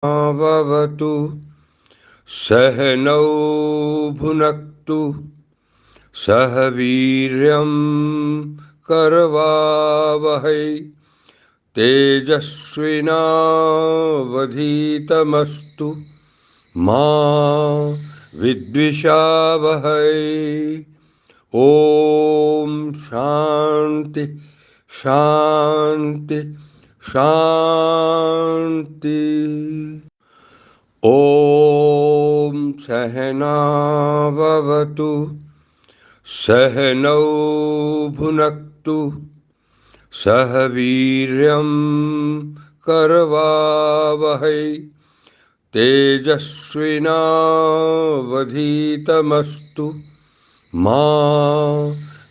भवतु सहनौ भुनक्तु सह वीर्यं करवावहै तेजस्विनावधीतमस्तु मा विद्विषावहै। ओम शांति शांति शांति। ओम सहना भवतु सहनौ भुनक्तु सह वीर्यं करवावहै तेजस्विनावधीतमस्तु मा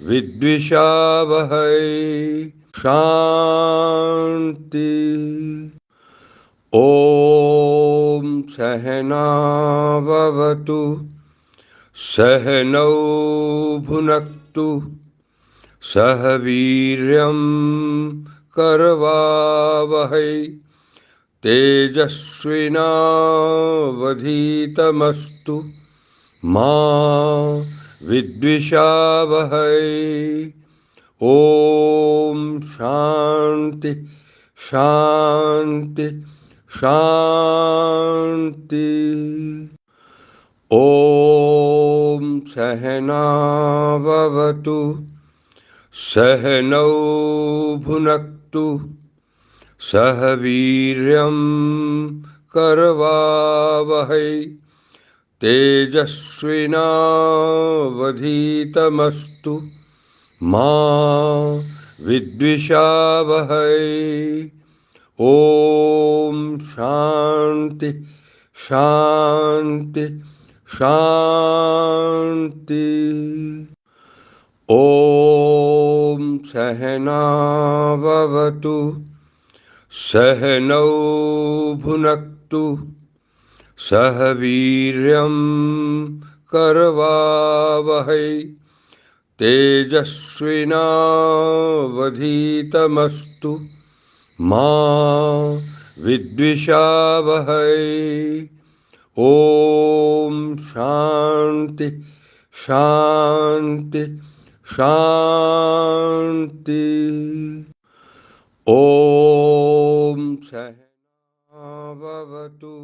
विद्विषावहै। शांति। ओम सहना भवतु सहनौ भुनक्तु सह वीर्यं करवावहै तेजस्विनावधीतमस्तु मा विद्विषावहै। ओम शांति शांति शांति। ओम सहना भवतु सहनौ भुनक्तु सह वीर्यं करवावहै तेजस्विनावधीतमस्तु मा विद्विषावहै। ओम शांति शांति शांति। ओम सहना भवतु सहनौ भुनक्तु सह वीर्यं करवावहै तेजस्विनावधीतमस्तु मा विद्विषावहै। ओम शांति शांति शांति। ओम सहना भवतु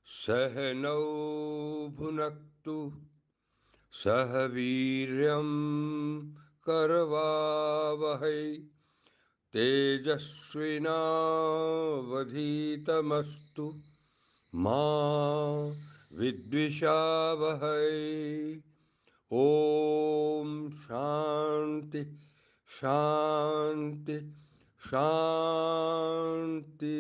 सहनौ भुनक्तु सह वीर्यं करवावहै तेजस्विनावधीतमस्तु मा विद्विषावहै। ओम शांति शांति शांति।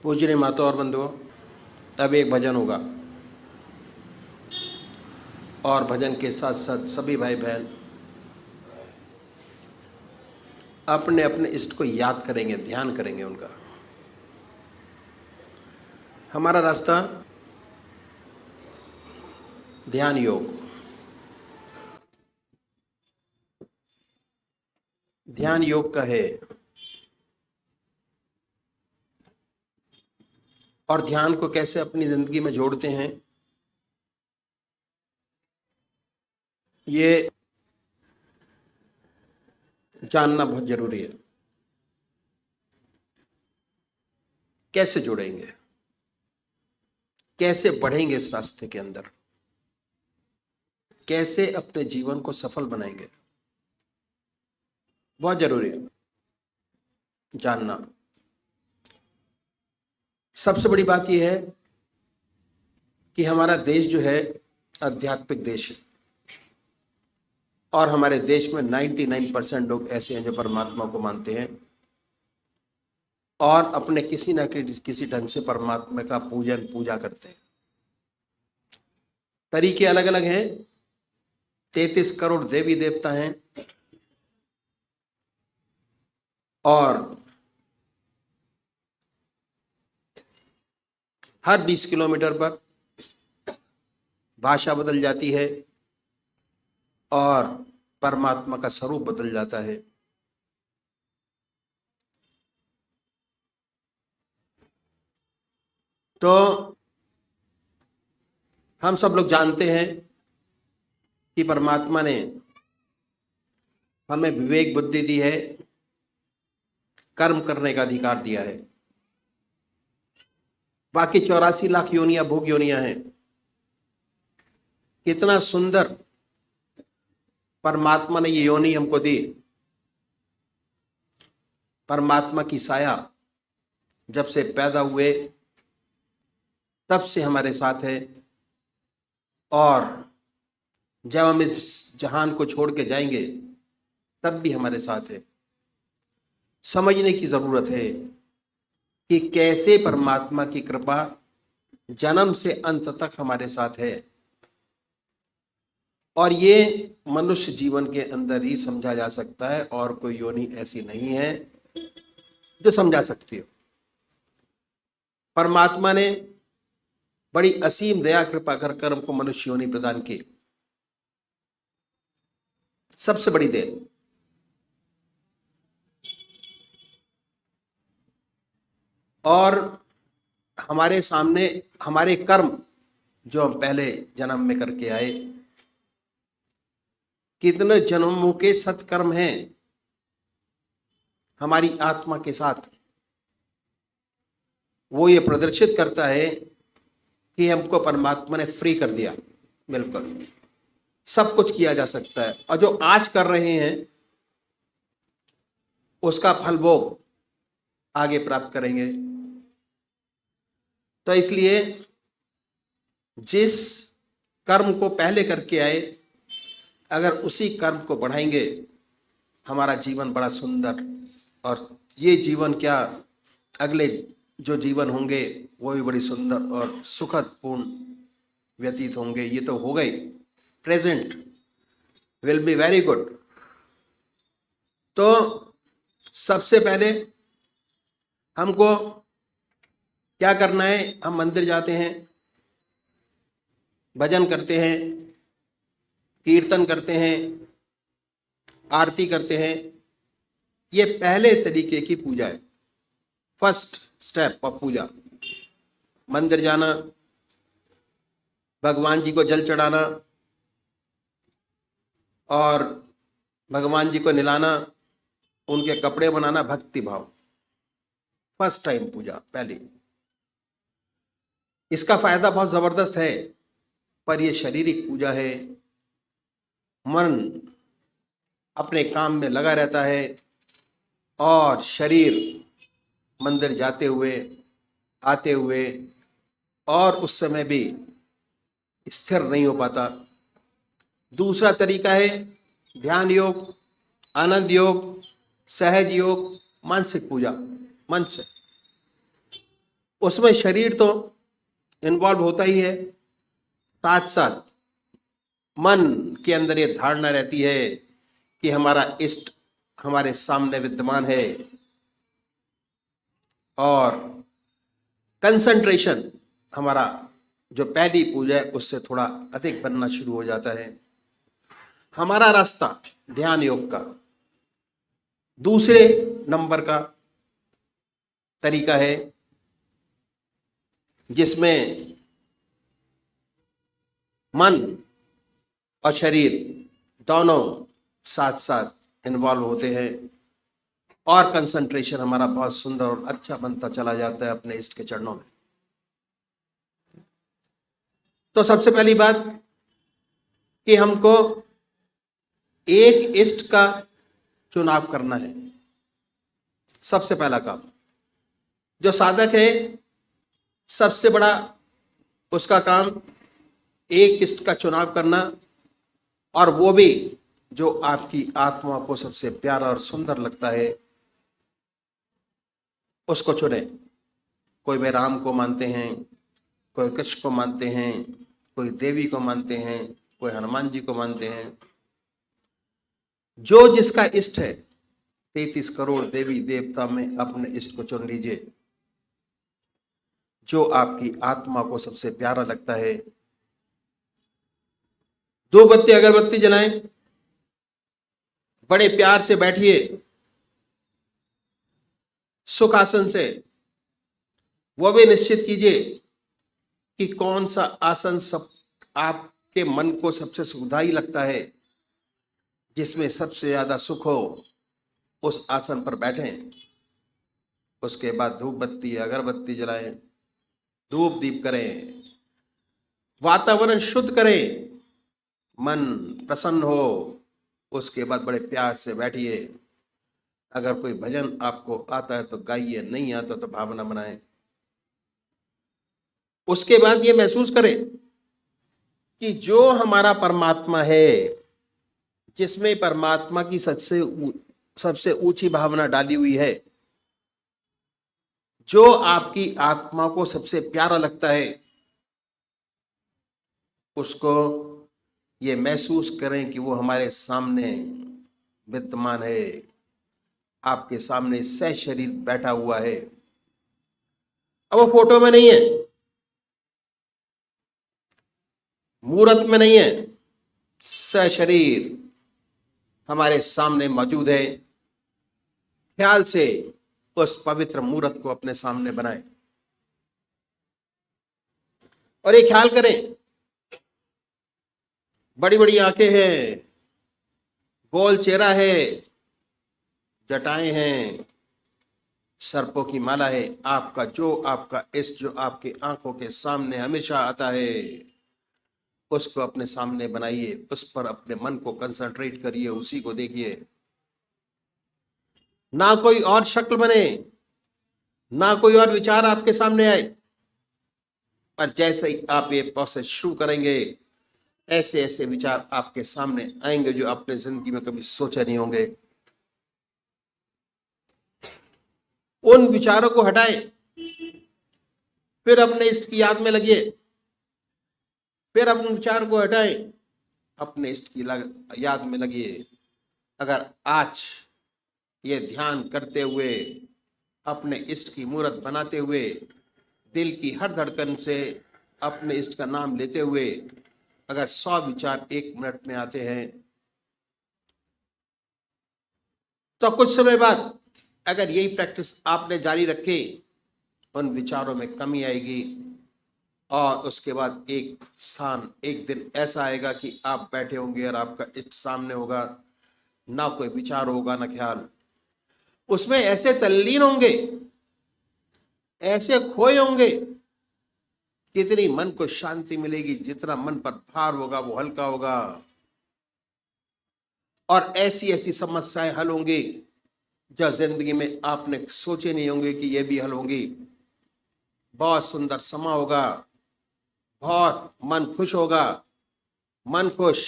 पूजनीय माता और बंधुओं, अब एक भजन होगा और भजन के साथ साथ सभी भाई बहन अपने अपने इष्ट को याद करेंगे, ध्यान करेंगे उनका। हमारा रास्ता ध्यान योग, ध्यान योग का है और ध्यान को कैसे अपनी जिंदगी में जोड़ते हैं ये जानना बहुत जरूरी है। कैसे जुड़ेंगे, कैसे बढ़ेंगे इस रास्ते के अंदर, कैसे अपने जीवन को सफल बनाएंगे, बहुत जरूरी है जानना। सबसे बड़ी बात यह है कि हमारा देश जो है आध्यात्मिक देश है और हमारे देश में 99% लोग ऐसे हैं जो परमात्मा को मानते हैं और अपने किसी न किसी ढंग से परमात्मा का पूजा करते हैं। तरीके अलग अलग हैं। 33 करोड़ देवी देवता हैं और हर 20 किलोमीटर पर भाषा बदल जाती है और परमात्मा का स्वरूप बदल जाता है। तो हम सब लोग जानते हैं कि परमात्मा ने हमें विवेक बुद्धि दी है, कर्म करने का अधिकार दिया है। बाकी 84 लाख योनियां भोग योनियां हैं। कितना सुंदर परमात्मा ने ये योनि हमको दी। परमात्मा की साया जब से पैदा हुए तब से हमारे साथ है और जब हम इस जहान को छोड़ के जाएंगे तब भी हमारे साथ है। समझने की जरूरत है कि कैसे परमात्मा की कृपा जन्म से अंत तक हमारे साथ है और ये मनुष्य जीवन के अंदर ही समझा जा सकता है और कोई योनि ऐसी नहीं है जो समझा सकती हो। परमात्मा ने बड़ी असीम दया कृपा कर हमको मनुष्य योनि प्रदान की। सबसे बड़ी देन। और हमारे सामने हमारे कर्म जो हम पहले जन्म में करके आए, कितने जन्मों के सत्कर्म हैं हमारी आत्मा के साथ, वो ये प्रदर्शित करता है कि हमको परमात्मा ने फ्री कर दिया। बिल्कुल सब कुछ किया जा सकता है और जो आज कर रहे हैं उसका फल भोग आगे प्राप्त करेंगे। तो इसलिए जिस कर्म को पहले करके आए, अगर उसी कर्म को बढ़ाएंगे हमारा जीवन बड़ा सुंदर, और ये जीवन क्या अगले जो जीवन होंगे वो भी बड़ी सुंदर और सुखद पूर्ण व्यतीत होंगे। ये तो हो गए, present will be very good. तो सबसे पहले हमको क्या करना है? हम मंदिर जाते हैं, भजन करते हैं, कीर्तन करते हैं, आरती करते हैं। ये पहले तरीके की पूजा है, फर्स्ट स्टेप ऑफ पूजा। मंदिर जाना, भगवान जी को जल चढ़ाना और भगवान जी को नहलाना, उनके कपड़े बनाना, भक्ति भाव, फर्स्ट टाइम पूजा पहली। इसका फायदा बहुत जबरदस्त है, पर यह शारीरिक पूजा है। मन अपने काम में लगा रहता है और शरीर मंदिर जाते हुए आते हुए और उस समय भी स्थिर नहीं हो पाता। दूसरा तरीका है ध्यान योग, आनंद योग, सहज योग, मानसिक पूजा, मन से। उसमें शरीर तो इन्वॉल्व होता ही है, साथ साथ मन के अंदर ये धारणा रहती है कि हमारा इष्ट हमारे सामने विद्यमान है और कंसंट्रेशन हमारा जो पहली पूजा है उससे थोड़ा अधिक बनना शुरू हो जाता है। हमारा रास्ता ध्यान योग का दूसरे नंबर का तरीका है, जिसमें मन और शरीर दोनों साथ साथ इन्वॉल्व होते हैं और कंसंट्रेशन हमारा बहुत सुंदर और अच्छा बनता चला जाता है अपने इष्ट के चरणों में। तो सबसे पहली बात कि हमको एक इष्ट का चुनाव करना है। सबसे पहला काम जो साधक है, सबसे बड़ा उसका काम एक इष्ट का चुनाव करना, और वो भी जो आपकी आत्मा को सबसे प्यारा और सुंदर लगता है उसको चुने। कोई वे राम को मानते हैं, कोई कृष्ण को मानते हैं, कोई देवी को मानते हैं, कोई हनुमान जी को मानते हैं। जो जिसका इष्ट है, 33 करोड़ देवी देवता में अपने इष्ट को चुन लीजिए। जो आपकी आत्मा को सबसे प्यारा लगता है, 2 बत्ती अगरबत्ती जलाएं, बड़े प्यार से बैठिए सुखासन से। वो भी निश्चित कीजिए कि कौन सा आसन सब आपके मन को सबसे सुखदायी लगता है, जिसमें सबसे ज्यादा सुख हो, उस आसन पर बैठें। उसके बाद धूप बत्ती अगरबत्ती जलाएं, धूप दीप करें, वातावरण शुद्ध करें, मन प्रसन्न हो। उसके बाद बड़े प्यार से बैठिए। अगर कोई भजन आपको आता है तो गाइए, नहीं आता तो भावना बनाएं। उसके बाद ये महसूस करें कि जो हमारा परमात्मा है, जिसमें परमात्मा की सबसे ऊंची भावना डाली हुई है, जो आपकी आत्मा को सबसे प्यारा लगता है, उसको ये महसूस करें कि वो हमारे सामने विद्यमान है, आपके सामने सशरीर बैठा हुआ है। अब वो फोटो में नहीं है, मूर्त में नहीं है, सशरीर हमारे सामने मौजूद है। ख्याल से उस पवित्र मूर्त को अपने सामने बनाएं और ये ख्याल करें, बड़ी बड़ी आंखें हैं, गोल चेहरा है, जटाएं हैं, सर्पों की माला है। आपका इष्ट जो आपकी आंखों के सामने हमेशा आता है, उसको अपने सामने बनाइए, उस पर अपने मन को कंसंट्रेट करिए, उसी को देखिए। ना कोई और शक्ल बने, ना कोई और विचार आपके सामने आए। और जैसे ही आप ये प्रोसेस शुरू करेंगे, ऐसे ऐसे विचार आपके सामने आएंगे जो आपने जिंदगी में कभी सोचे नहीं होंगे। उन विचारों को हटाएं, फिर अपने इष्ट की याद में लगिए। फिर अपने विचार को हटाएं, अपने इष्ट की याद में लगिए। अगर आज ये ध्यान करते हुए, अपने इष्ट की मूर्त बनाते हुए, दिल की हर धड़कन से अपने इष्ट का नाम लेते हुए अगर 100 विचार 1 मिनट में आते हैं, तो कुछ समय बाद अगर यही प्रैक्टिस आपने जारी रखी, उन विचारों में कमी आएगी। और उसके बाद एक दिन ऐसा आएगा कि आप बैठे होंगे और आपका इष्ट सामने होगा, ना कोई विचार होगा ना ख्याल। उसमें ऐसे तल्लीन होंगे, ऐसे खोए होंगे, कितनी मन को शांति मिलेगी, जितना मन पर भार होगा वो हल्का होगा। और ऐसी ऐसी समस्याएं हल होंगी जो जिंदगी में आपने सोचे नहीं होंगे कि ये भी हल होंगी। बहुत सुंदर समा होगा, बहुत मन खुश होगा। मन खुश,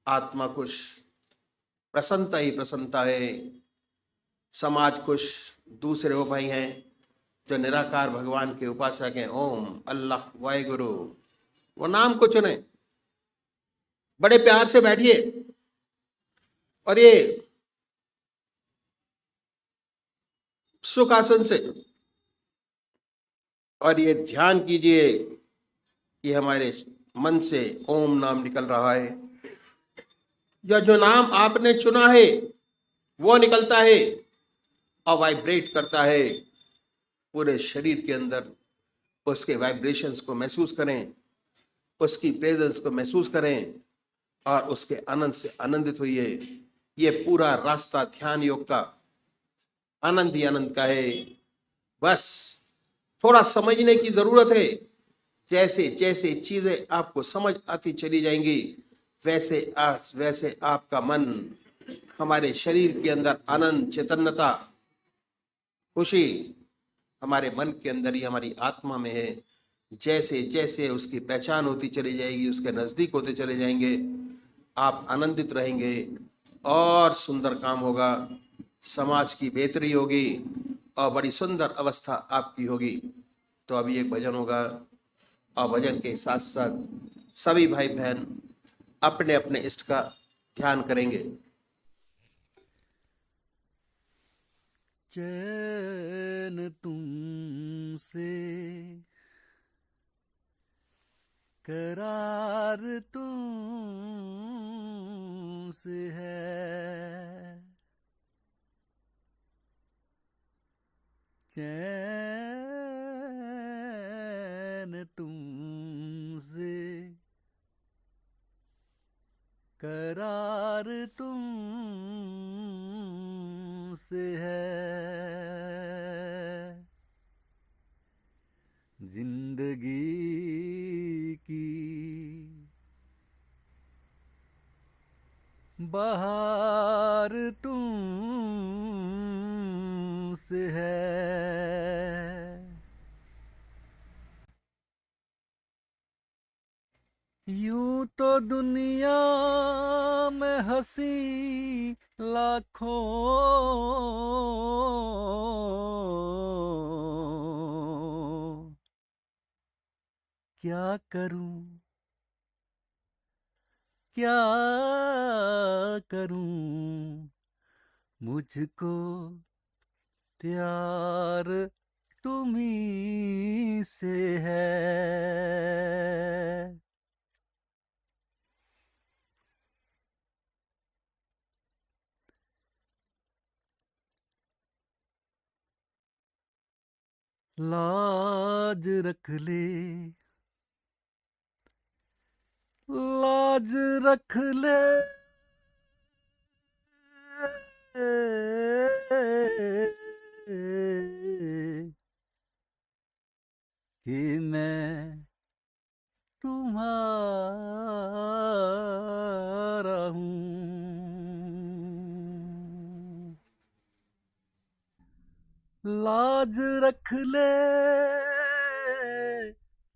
आत्मा खुश, प्रसन्नता ही प्रसन्नता है। समाज खुश, दूसरे वो भाई हैं जो निराकार भगवान के उपासक हैं, ओम अल्लाह वाहेगुरु, वो नाम को चुने। बड़े प्यार से बैठिए और ये सुखासन से और ये ध्यान कीजिए कि हमारे मन से ओम नाम निकल रहा है, या जो नाम आपने चुना है वो निकलता है और वाइब्रेट करता है पूरे शरीर के अंदर। उसके वाइब्रेशंस को महसूस करें, उसकी प्रेजेंस को महसूस करें और उसके आनंद से आनंदित होइए। ये पूरा रास्ता ध्यान योग का आनंद ही आनंद का है। बस थोड़ा समझने की जरूरत है। जैसे जैसे चीजें आपको समझ आती चली जाएंगी, वैसे आपका मन हमारे शरीर के अंदर आनंद, चैतन्यता, खुशी हमारे मन के अंदर ही, हमारी आत्मा में है। जैसे जैसे उसकी पहचान होती चली जाएगी, उसके नज़दीक होते चले जाएंगे, आप आनंदित रहेंगे और सुंदर काम होगा, समाज की बेहतरी होगी और बड़ी सुंदर अवस्था आपकी होगी। तो अभी एक भजन होगा और भजन के साथ साथ सभी भाई बहन अपने अपने इष्ट का ध्यान करेंगे। चैन तुमसे, करार तुमसे है, चैन तुमसे, करार तुमसे है, जिंदगी की बहार तुमसे है, यूं तो दुनिया में हंसी लाखों, क्या करूं क्या करूं, मुझको प्यार तुम्ही से है, लाज रख ले, लाज रख ले, कि मैं तुम्हारा हूँ। लाज रख ले,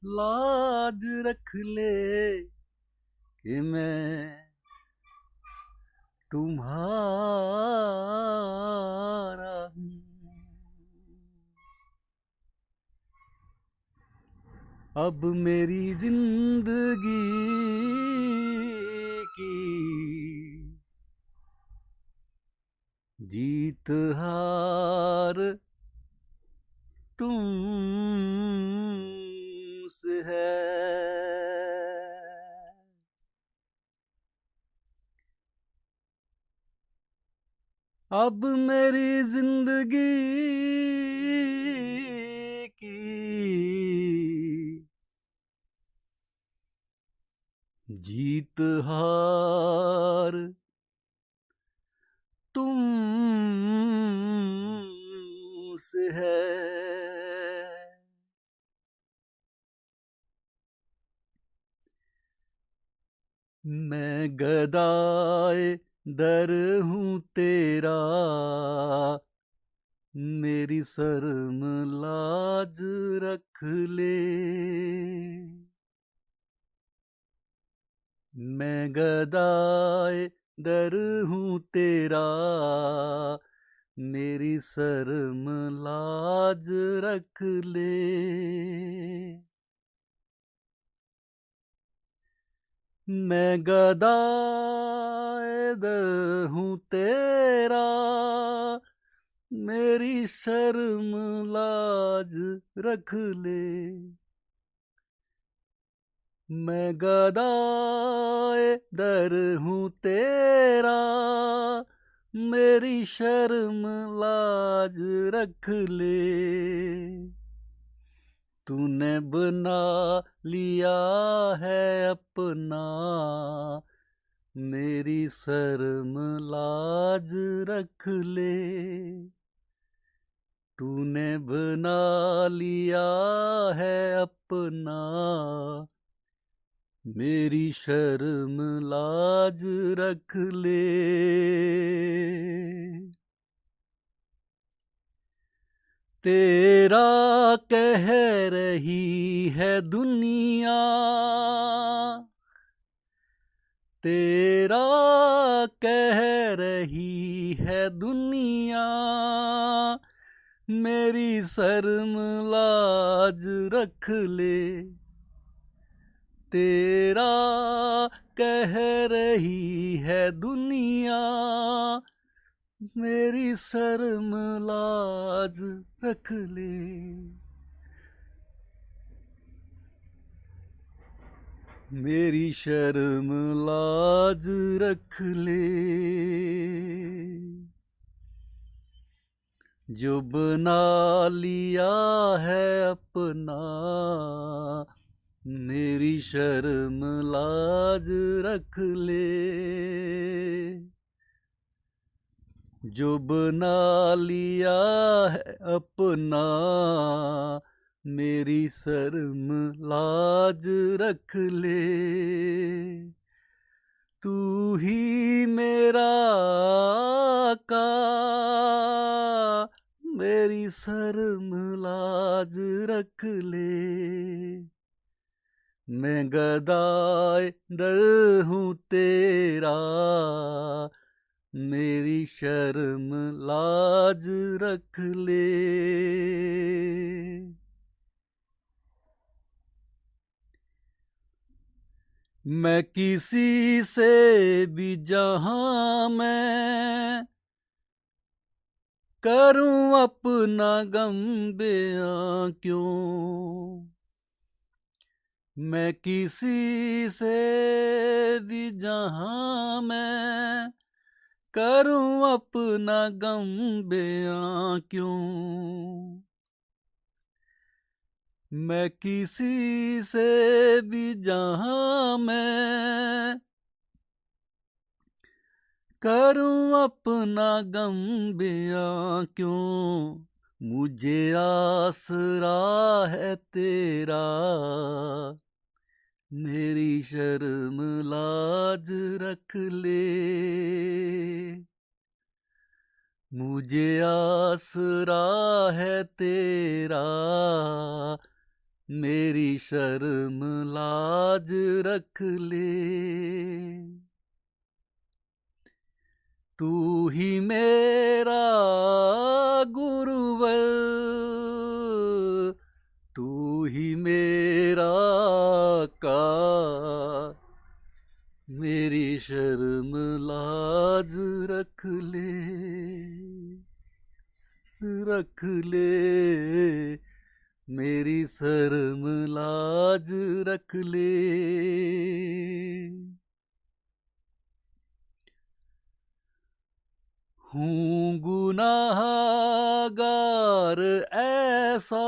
लाज रख ले, कि मैं तुम्हारा हूँ। अब मेरी जिंदगी की जीत हार तुमसे है, अब मेरी जिंदगी की जीत हार तुमसे है, मैं गदाए दर हूँ तेरा, मेरी शर्म लाज रख ले, मैं गदाए दर हूँ तेरा, मेरी शर्म लाज रख ले, मैं गदाए दर हूँ तेरा, मेरी शर्म लाज रख ले, मैं गदाए दर हूँ तेरा, मेरी शर्म लाज रख ले, तूने बना लिया है अपना, मेरी शर्म लाज रख ले, तूने बना लिया है अपना, मेरी शर्म लाज रख ले, तेरा कह रही है दुनिया, तेरा कह रही है दुनिया, मेरी शर्म लाज रख ले। तेरा कह रही है दुनिया, मेरी शर्म लाज रख ले। मेरी शर्म लाज रख ले। जो बना लिया है अपना, मेरी शर्म लाज रख ले। जो बना लिया है अपना, मेरी शर्म लाज रख ले। तू ही मेरा आका, मेरी शर्म लाज रख ले। मैं गदाए दर हूँ तेरा, मेरी शर्म लाज रख ले। मैं किसी से भी जहां मैं करूं अपना गम बयां क्यों। मैं किसी से भी जहां मैं करूं अपना गम बयां क्यों। मैं किसी से भी जहां मैं करूं अपना गम बयां क्यों। मुझे आसरा है तेरा, मेरी शर्म लाज रख ले। मुझे आसरा है तेरा, मेरी शर्म लाज रख ले। तू ही मेरा गुरुवर, तू ही मेरा का, मेरी शर्म लाज रख ले। रख ले, मेरी शर्म लाज रख ले। हूँ गुनाहगार ऐसा,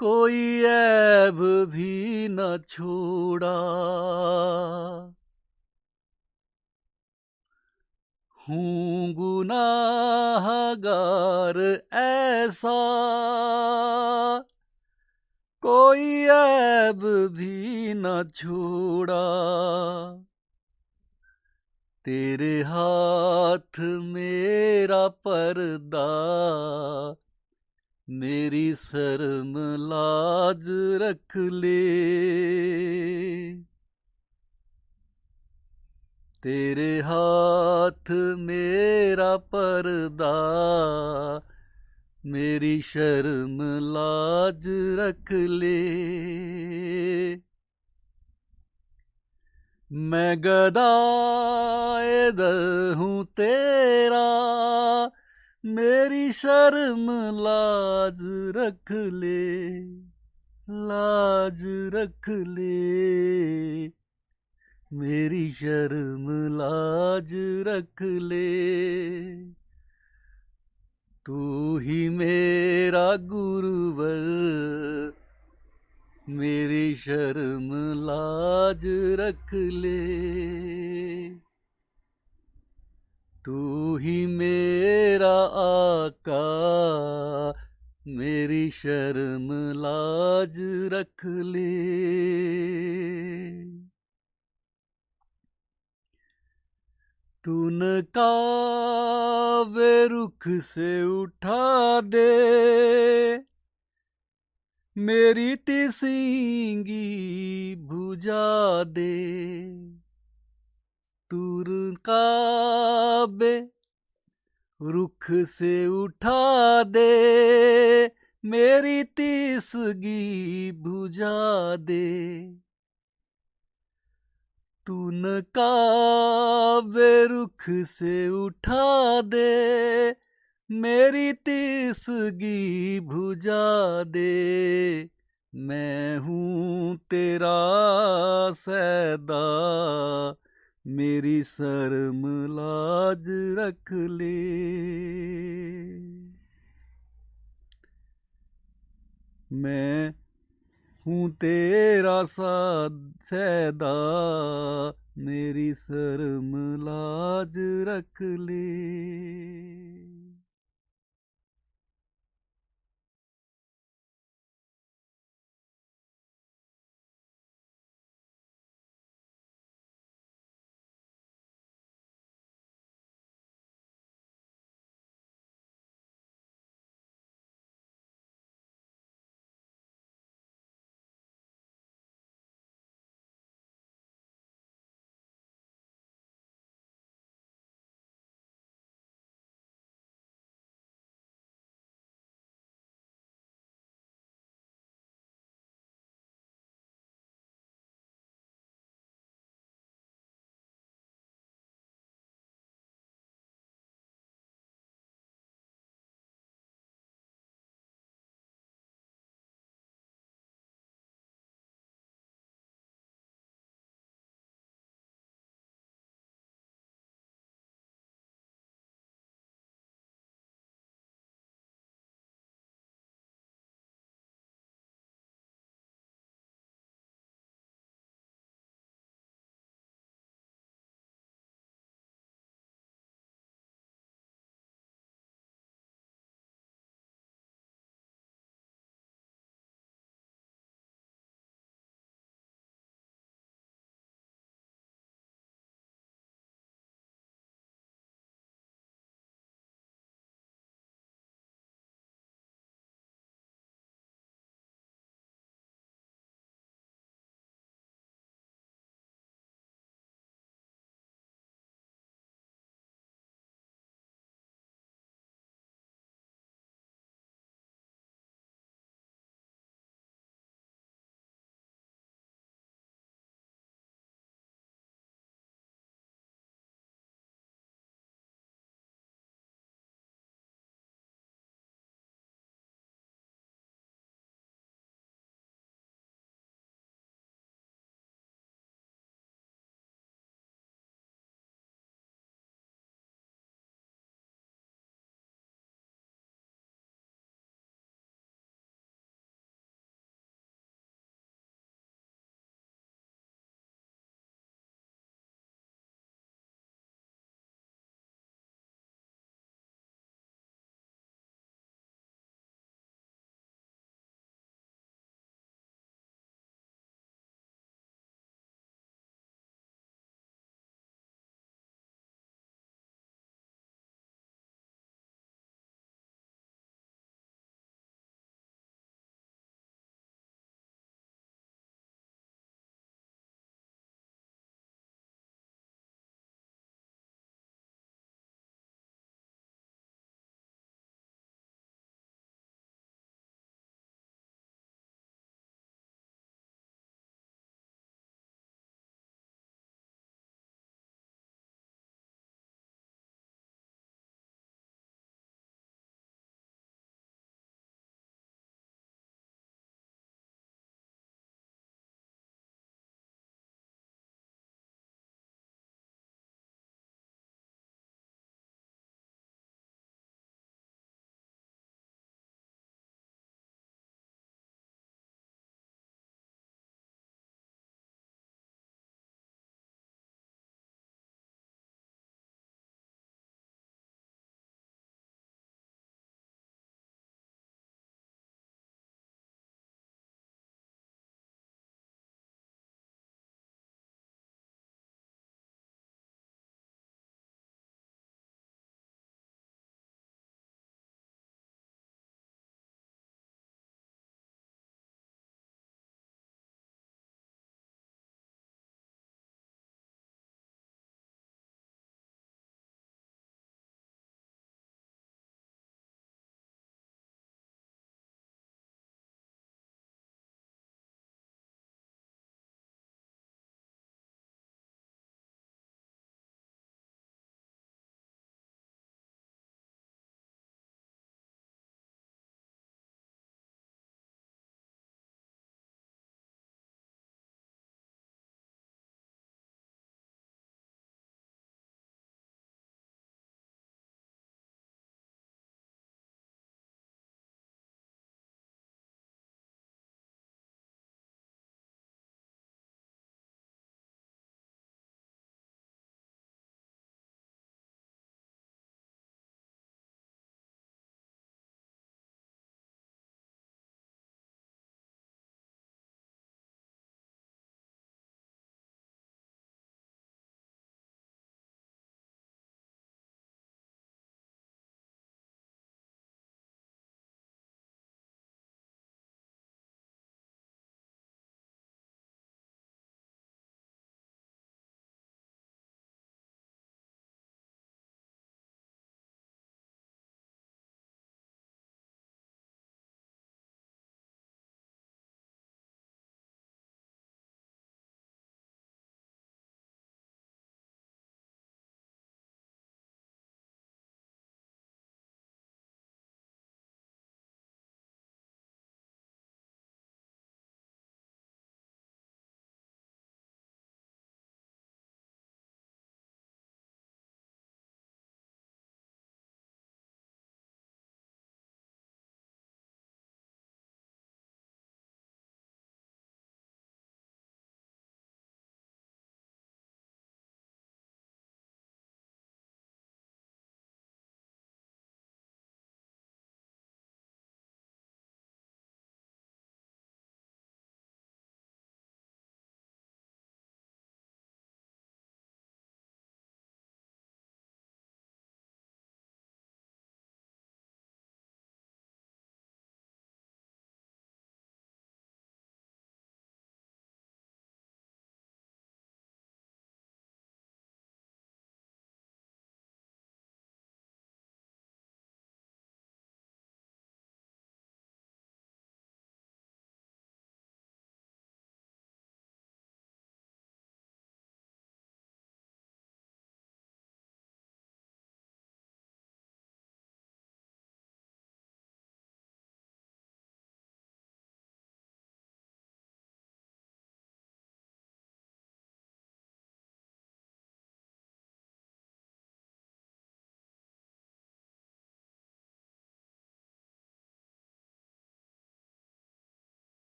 कोई ऐब भी न छोड़ा। हूँ गुनाहगार ऐसा, कोई ऐब भी न छोड़ा। तेरे हाथ मेरा पर्दा, मेरी शर्म लाज रख ले। तेरे हाथ मेरा पर्दा, मेरी शर्म लाज रख ले। मैं गदाए दर हूँ तेरा, मेरी शर्म लाज रख ले। लाज रख ले, मेरी शर्म लाज रख ले। तू ही मेरा गुरुवर, मेरी शर्म लाज रख ले। तू ही मेरा आका, मेरी शर्म लाज रख ले। तूने का वे रुख से उठा दे, मेरी तिसींगी बुझा दे। तुर काबे रुख से उठा दे, मेरी तिसगी बुझा दे। तून काबे रुख से उठा दे, मेरी तिसगी बुझा दे। मैं हूँ तेरा सैदा, मेरी शर्म लाज रख ले। मैं हूँ तेरा सैदा, मेरी शर्म लाज रख ले।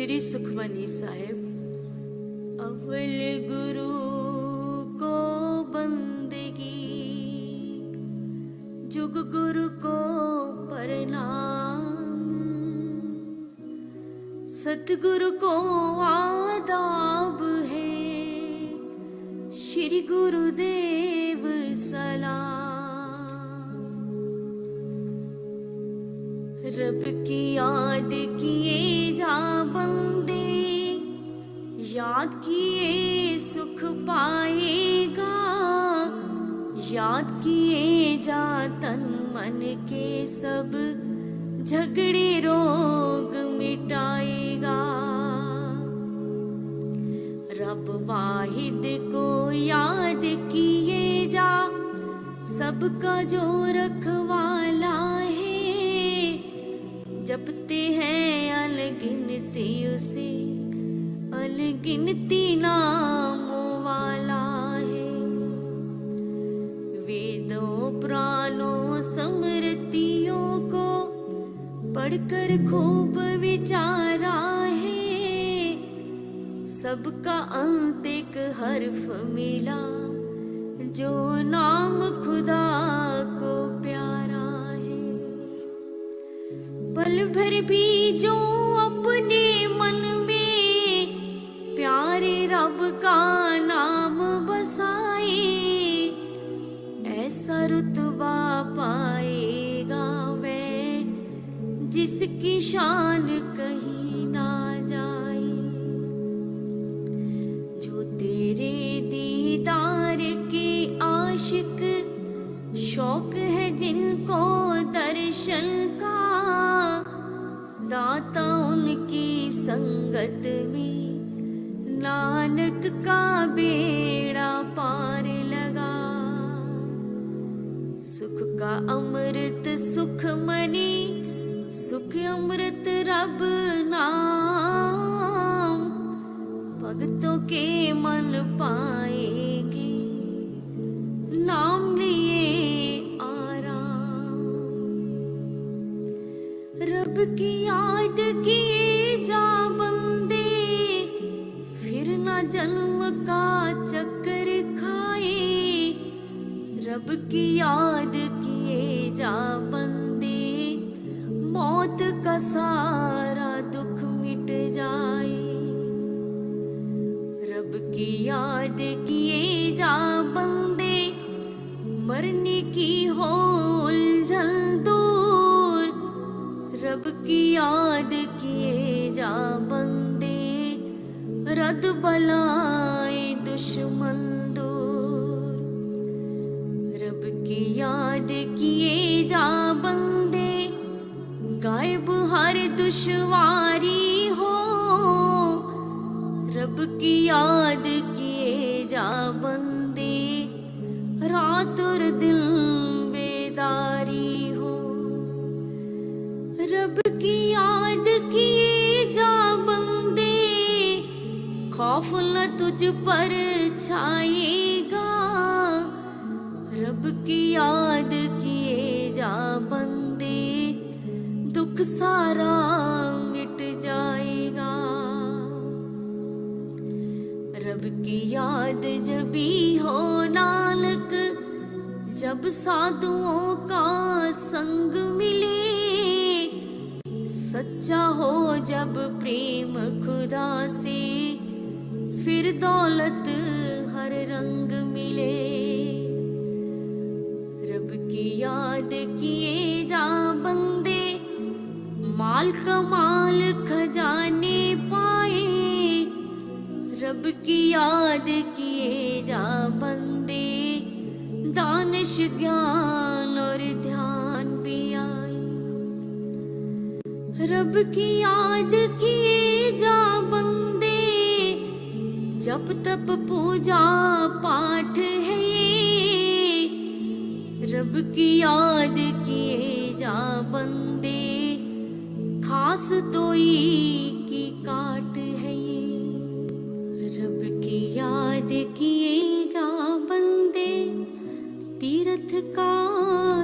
श्री सुखमनी साहिब। अव्वल गुरु को बंदगी, जुग गुरु को प्रणाम, सतगुरु को आदाब है, श्री गुरुदेव सलाम। रब की याद किए जा बंदे, याद किए सुख पाएगा, याद किए जा तन मन के सब झगड़े रोग मिटाएगा। रब वाहिद को याद किए जा, सबका जो रखवाला है, जपते हैं अनगिनती उसे, अनगिनती नामों वाला है। वेदों पुराणों स्मृतियों को पढ़कर खूब विचारा है, सबका अंत एक हर्फ मिला, जो नाम खुदा को प्यारा है। पल भर भी जो अपने मन में प्यारे रब का नाम बसाए, ऐसा रुतबा पाएगा वह जिसकी शान कहीं ना जाए। जो तेरे दीदार के आशिक, शौक है जिनको दर्शन का, दाता उनकी संगत में नानक का बेड़ा पार लगा। सुख का अमृत सुख मनी, सुख अमृत रब नाम, भक्तों के मन पाएंगे नाम लिए आराम। रब की याद किए जा बंदे, फिर ना जन्म का चक्कर खाए। रब की याद किए जा बंदे, मौत का सारा दुख मिट जाए। रब की याद किए जा बंदे, मरने की हो उलझन दूर। रब की याद किए जा बंदे, रद बलाए दुश्मन दूर। रब की याद किए जा बंदे, गायब हर दुश्वारी हो। रब की याद किए जा बंदे, रात और दिन बेदारी हो। रब की याद किए जा बंदे, खौफ न तुझ पर छाएगा। रब की याद किए जा बंदे, दुख सारा मिट जाएगा। रब की याद जभी हो नानक, जब साधुओं का संग मिले। सच्चा हो जब प्रेम खुदा से, फिर दौलत हर रंग मिले। रब की याद किए जा बंदे, माल कमाल खजाने पाए। रब की याद किए जा बंदे, दानिश ज्ञान और ध्यान भी आए। रब की याद किए जा बंदे, जप तप पूजा पाठ है ये। रब की याद किए जा बंदे, खास तोई की काट है ये। रब की याद किए जा बंदे, तीर्थ का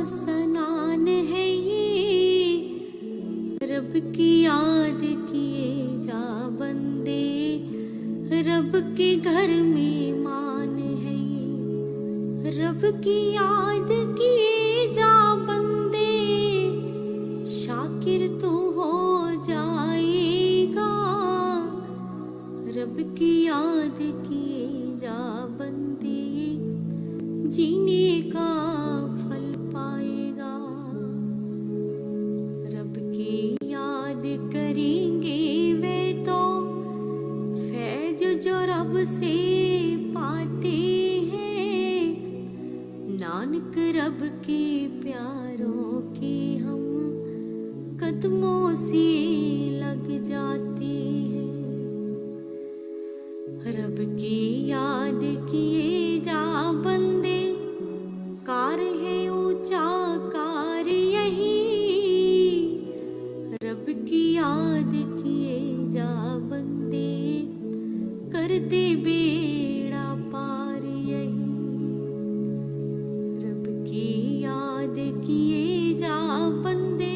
स्नान है ये। रब की याद किए जा बंदे, रब के घर में मान है ये। रब की याद किए जा बंदे, शाकिर तू हो जाएगा। रब की याद किए जा बंदे, जीने का फल पाएगा। रब की याद करेंगे वे तो फैज जो रब से पाते हैं। नानक रब के प्यारों के हम कदमों से लग जाते हैं। रब की याद किए जा बंदे, कार है ऊंचा कार यही। रब की याद किए जा बंदे, कर दे बेड़ा पार यही। रब की याद किए जा बंदे,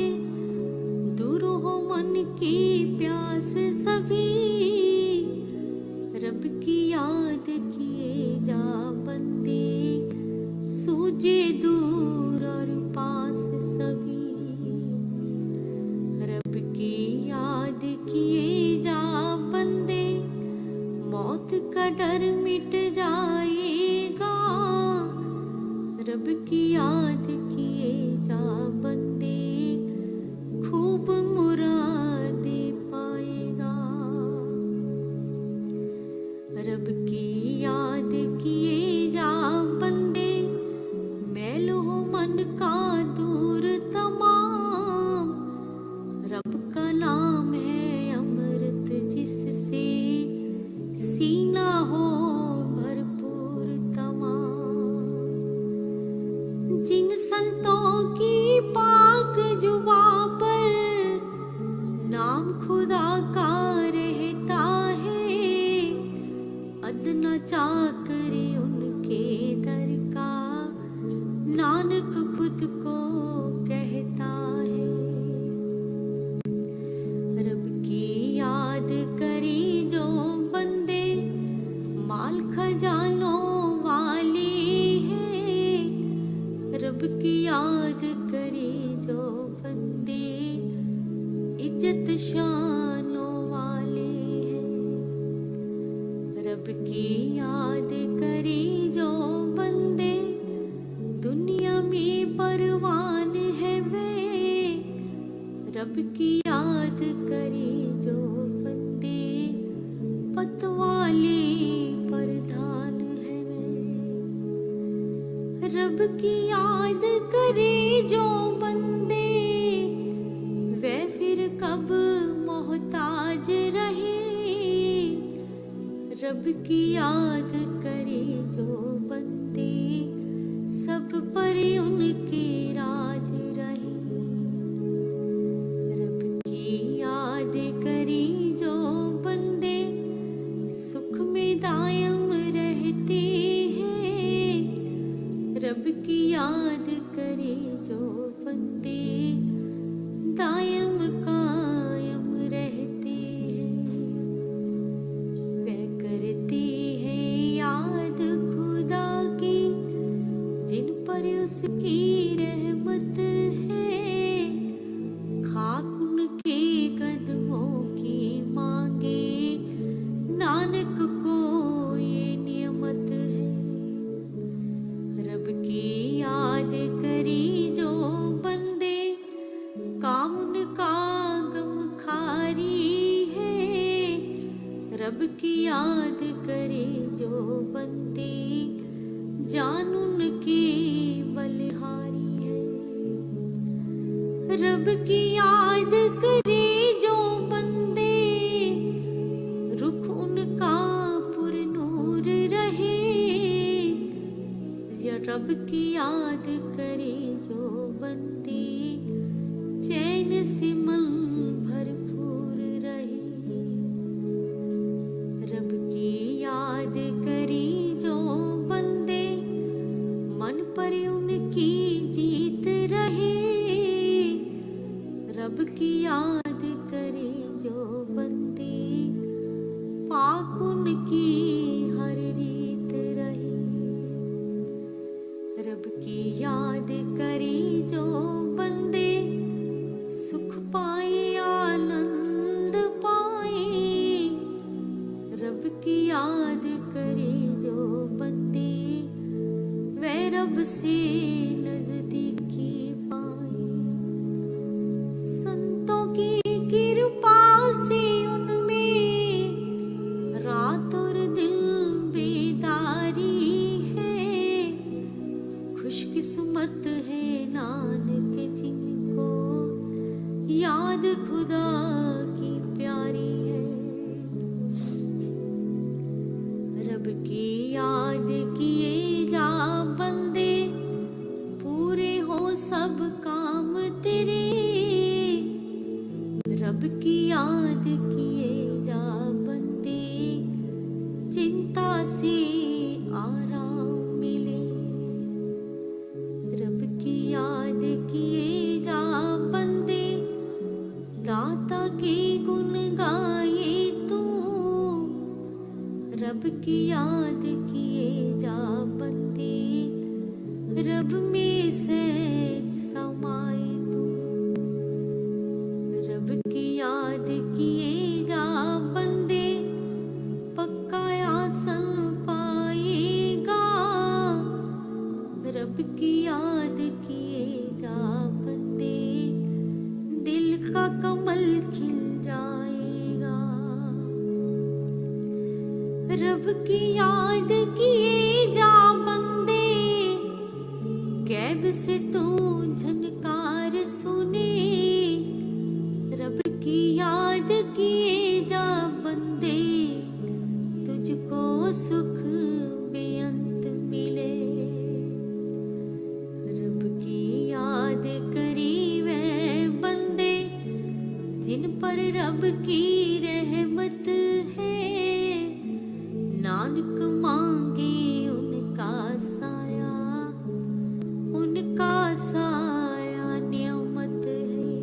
दूर हो मन की प्यास सभी। रब की याद किए जा बंदे, सूझे दूर और पास सभी। रब की याद किए जा बंदे, मौत का डर मिट जाएगा। रब की याद किए जा बंदे, खूब मुरादें पाएगा। रब की याद किए जा बंदे, मैल हो मन का दूर तमाम। रब का नाम है अमृत जिससे सीना हो भरपूर तमाम। जिन संतों की पाक जुबा पर नाम खुदा का रहता है, अदना चाकर उनके दर का नानक खुद को कहता है। रब की याद करी जो बंदे, माल खजानों वाले हैं। रब की याद करी जो बंदे, इज्जत शानों वाले हैं। रब की याद करी जो बंदे, दुनिया में परवान है वे। रब की याद करी जो बंदे, पतवाले प्रधान है वे। रब की याद करे जो बंदे, वे फिर कब मोहताज रहे। रब की याद करे जो बंदे, सब पर उनके राज रहे। रब की याद करी जो बंदे, सुख में दायम रहते हैं। रब की याद करे जो बंदे, दायम कायम रहते हैं। वे करते हैं याद खुदा की, जिन पर उसकी रहमत है। खाक उनके कदमों की मांगे, नानक को ये नियमत है। रब की याद करी जो बंदे, काम उनका गमखारी है। रब की याद करे जो बंदे, जान उनकी बलिहारी है। रब की याद करे जो बंदे, रुख उनका पुरनूर रहे। या रब की याद करे जो बंदे, चैन से मन भरपूर रहे। रब की याद करी जो बंदे, मन पर उनकी जीत रहे। रब की याद करे जो बंदे, उनकी हर रीत रही। रब की याद करी जो बंदे सुख पाए आनंद पाए। रब की याद करे जो बंदे वे रब से नजदीकी पाए। संतों की कृपा से उनमें रात और दिन बेदारी है। खुशकिस्मत है नानक जिनको याद खुदा की प्यारी है। रब की याद किए जा बंदे पूरे हो सब काम तेरे। रब की याद किए जा बंदे चिंता से आराम मिले। रब की याद किए जा बंदे दाता के गुण गाए तू। रब की याद किए जा बंदे रब में से समाए तू। रब की याद किए जा बंदे पक्का आसन पाएगा। रब की याद किए जा बंदे दिल का कमल खिल जाएगा। रब की याद किए जा बंदे गैब से तू झनकार सुने। रब की याद किए जा बंदे तुझको सुख बेअंत मिले। रब की याद करी वे बंदे जिन पर रब की रहमत है। नानक मांगे उनका साया, उनका साया नियमत है।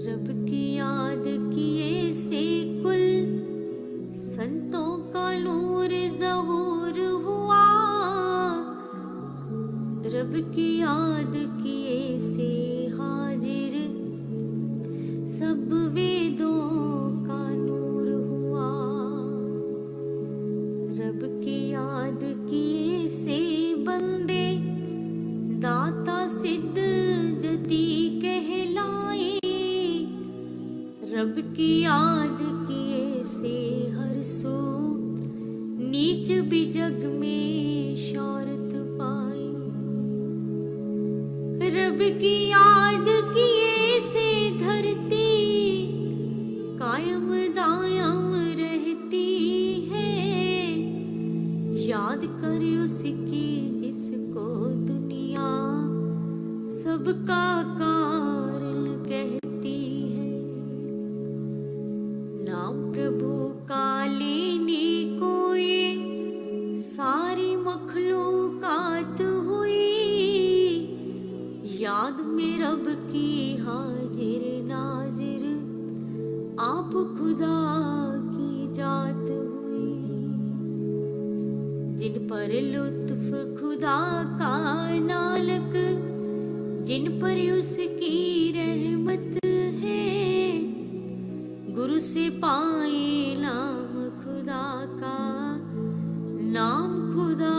रब की याद किए से कुल संतों का नूर ज़हूर हुआ। रब की याद किए से हाजिर सब वेदों का नूर हुआ। रब की याद किए से बंदे दाता सिद्ध जति कहलाए। रब की याद किए से हर सो नीच भी जग में शौहरत पाई। रब की याद किए से धरती कायम दायम रहती है। याद कर उसकी जिसको दुनिया सबका कारण कहती है। नाम प्रभु का लेने को ये सारी मखलूकात हुई। याद में रब की हाजिर नाजिर आप खुदा की जात हुई। जिन पर लुत्फ खुदा का नालक, जिन पर उसकी रहमत है। गुरु से पाए नाम खुदा का, नाम खुदा